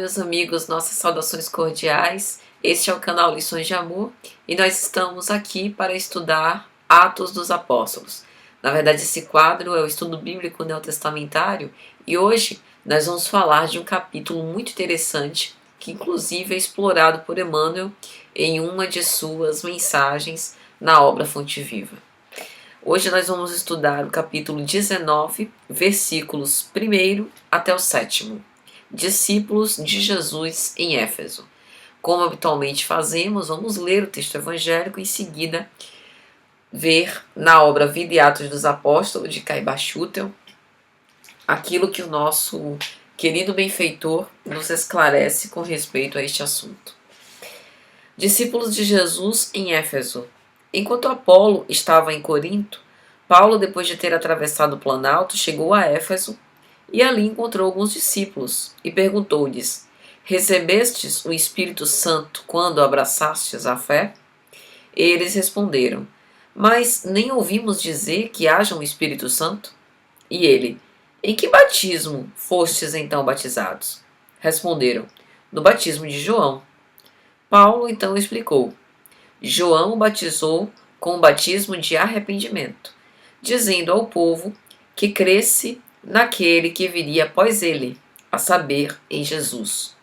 meus amigos, nossas saudações cordiais. Este é o canal Lições de Amor e nós estamos aqui para estudar Atos dos Apóstolos. Na verdade, esse quadro é o estudo bíblico neotestamentário e hoje nós vamos falar de um capítulo muito interessante que, inclusive, é explorado por Emmanuel em uma de suas mensagens na obra Fonte Viva. Hoje nós vamos estudar o capítulo 19, versículos 1 até o 7. Discípulos de Jesus em Éfeso. Como habitualmente fazemos, vamos ler o texto evangélico e em seguida ver na obra Vida e Atos dos Apóstolos, de Caiba Schutel, aquilo que o nosso querido benfeitor nos esclarece com respeito a este assunto. Discípulos de Jesus em Éfeso. Enquanto Apolo estava em Corinto, Paulo, depois de ter atravessado o Planalto, chegou a Éfeso e ali encontrou alguns discípulos e perguntou-lhes: recebestes o Espírito Santo quando abraçastes a fé? Eles responderam: mas nem ouvimos dizer que haja um Espírito Santo? E ele: em que batismo fostes então batizados? Responderam: no batismo de João. Paulo então explicou: João batizou com o batismo de arrependimento, dizendo ao povo que cresce naquele que viria após ele, a saber, em Jesus.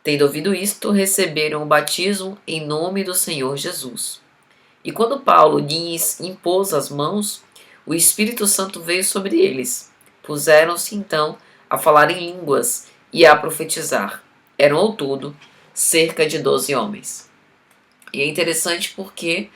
Tendo ouvido isto, receberam o batismo em nome do Senhor Jesus. E quando Paulo lhes impôs as mãos, o Espírito Santo veio sobre eles. Puseram-se então a falar em línguas e a profetizar. Eram ao todo cerca de 12 homens. E é interessante porque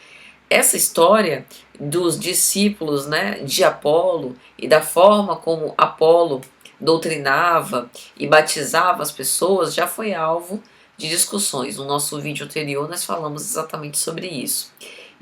essa história dos discípulos, de Apolo e da forma como Apolo doutrinava e batizava as pessoas já foi alvo de discussões. No nosso vídeo anterior nós falamos exatamente sobre isso.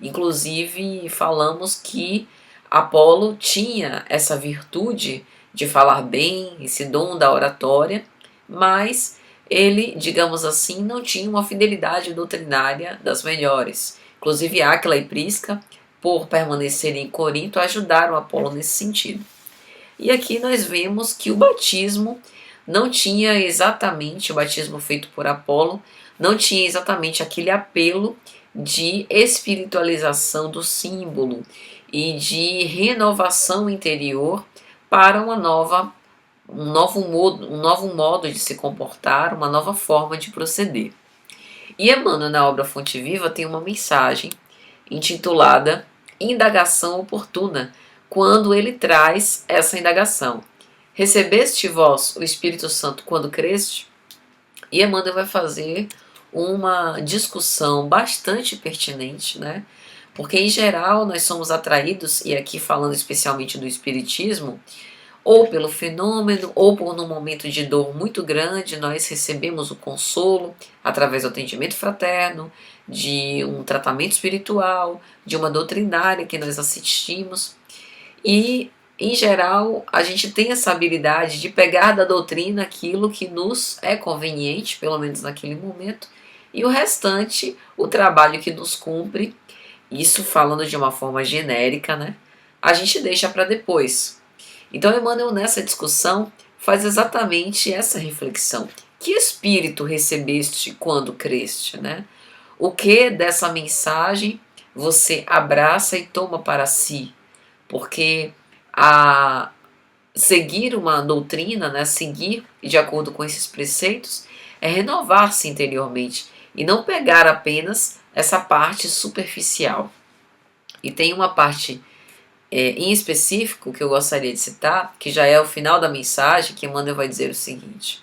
Inclusive falamos que Apolo tinha essa virtude de falar bem, esse dom da oratória, mas ele, digamos assim, não tinha uma fidelidade doutrinária das melhores. Inclusive Áquila e Prisca, por permanecerem em Corinto, ajudaram Apolo nesse sentido. E aqui nós vemos que o batismo não tinha exatamente, o batismo feito por Apolo, não tinha exatamente aquele apelo de espiritualização do símbolo e de renovação interior para um novo modo de se comportar, uma nova forma de proceder. E Emmanuel, na obra Fonte Viva, tem uma mensagem intitulada Indagação Oportuna, quando ele traz essa indagação. Recebeste vós o Espírito Santo quando creste? E Emmanuel vai fazer uma discussão bastante pertinente, porque em geral nós somos atraídos, e aqui falando especialmente do Espiritismo, ou pelo fenômeno, ou por num momento de dor muito grande, nós recebemos o consolo através do atendimento fraterno, de um tratamento espiritual, de uma doutrinária que nós assistimos. E, em geral, a gente tem essa habilidade de pegar da doutrina aquilo que nos é conveniente, pelo menos naquele momento, e o restante, o trabalho que nos cumpre, isso falando de uma forma genérica, a gente deixa para depois. Então Emmanuel nessa discussão faz exatamente essa reflexão. Que espírito recebeste quando creste? O que dessa mensagem você abraça e toma para si? Porque a seguir uma doutrina, seguir de acordo com esses preceitos, é renovar-se interiormente e não pegar apenas essa parte superficial. E tem uma parte em específico que eu gostaria de citar, que já é o final da mensagem, que Emmanuel vai dizer o seguinte: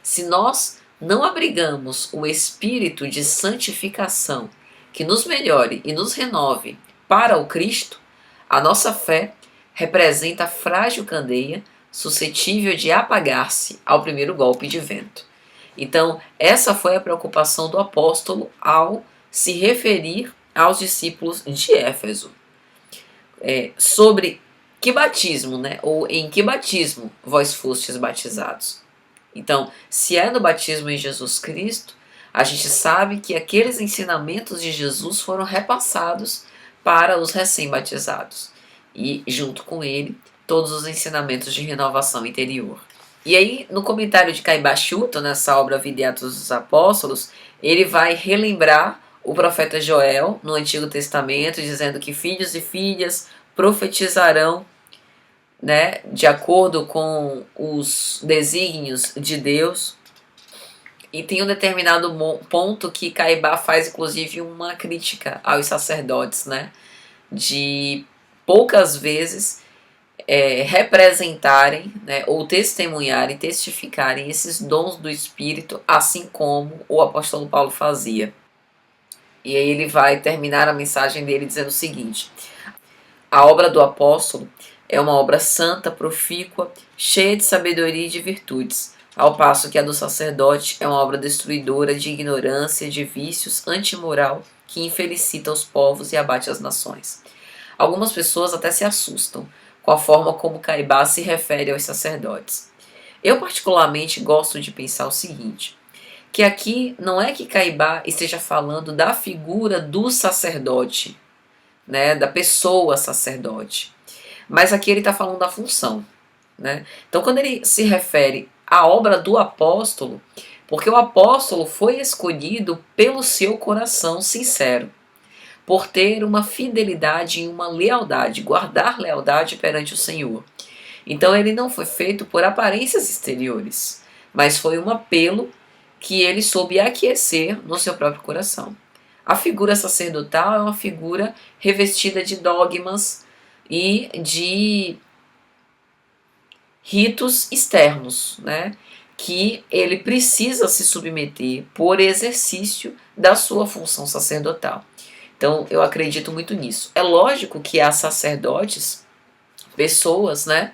se nós não abrigamos o espírito de santificação que nos melhore e nos renove para o Cristo, a nossa fé representa a frágil candeia suscetível de apagar-se ao primeiro golpe de vento. Então, essa foi a preocupação do apóstolo ao se referir aos discípulos de Éfeso. Sobre que batismo, ou em que batismo vós fostes batizados. Então, se é no batismo em Jesus Cristo, a gente sabe que aqueles ensinamentos de Jesus foram repassados para os recém-batizados. E, junto com ele, todos os ensinamentos de renovação interior. E aí, no comentário de Caibá Schuton, nessa obra Vida e Atos dos Apóstolos, ele vai relembrar o profeta Joel no Antigo Testamento, dizendo que filhos e filhas profetizarão, né, de acordo com os desígnios de Deus. E tem um determinado ponto que Caibá faz, inclusive, uma crítica aos sacerdotes, né, de poucas vezes representarem, né, ou testemunharem, testificarem esses dons do Espírito, assim como o apóstolo Paulo fazia. E aí ele vai terminar a mensagem dele dizendo o seguinte: a obra do apóstolo é uma obra santa, profícua, cheia de sabedoria e de virtudes, ao passo que a do sacerdote é uma obra destruidora de ignorância, de vícios, antimoral, que infelicita os povos e abate as nações. Algumas pessoas até se assustam com a forma como Caibá se refere aos sacerdotes. Eu particularmente gosto de pensar o seguinte, que aqui não é que Caibá esteja falando da figura do sacerdote, né, da pessoa sacerdote, mas aqui ele está falando da função, né? Então, quando ele se refere à obra do apóstolo, porque o apóstolo foi escolhido pelo seu coração sincero, por ter uma fidelidade e uma lealdade, guardar lealdade perante o Senhor. Então, ele não foi feito por aparências exteriores, mas foi um apelo que ele soube aquecer no seu próprio coração. A figura sacerdotal é uma figura revestida de dogmas e de ritos externos, né? Que ele precisa se submeter por exercício da sua função sacerdotal. Então, eu acredito muito nisso. É lógico que há sacerdotes, pessoas, né,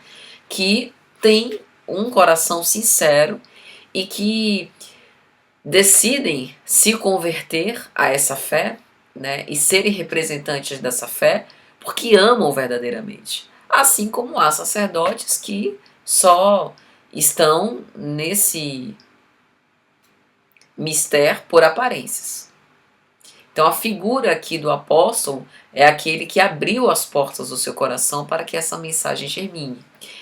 que têm um coração sincero e que decidem se converter a essa fé, né, e serem representantes dessa fé porque amam verdadeiramente. Assim como há sacerdotes que só estão nesse mistério por aparências. Então a figura aqui do apóstolo é aquele que abriu as portas do seu coração para que essa mensagem germine.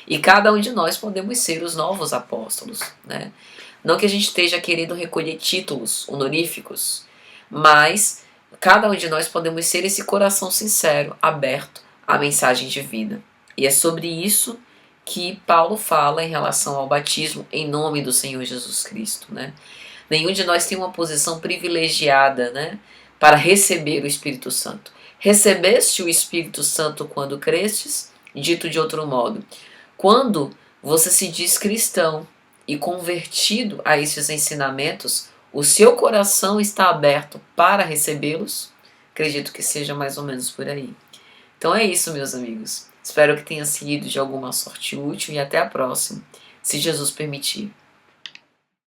E cada um de nós podemos ser os novos apóstolos, né? Não que a gente esteja querendo recolher títulos honoríficos, mas cada um de nós podemos ser esse coração sincero, aberto à mensagem divina. E é sobre isso que Paulo fala em relação ao batismo em nome do Senhor Jesus Cristo, né? Nenhum de nós tem uma posição privilegiada, né, para receber o Espírito Santo. Recebeste o Espírito Santo quando crestes? Dito de outro modo, quando você se diz cristão e convertido a esses ensinamentos, o seu coração está aberto para recebê-los? Acredito que seja mais ou menos por aí. Então é isso, meus amigos. Espero que tenha sido de alguma sorte útil e até a próxima, se Jesus permitir.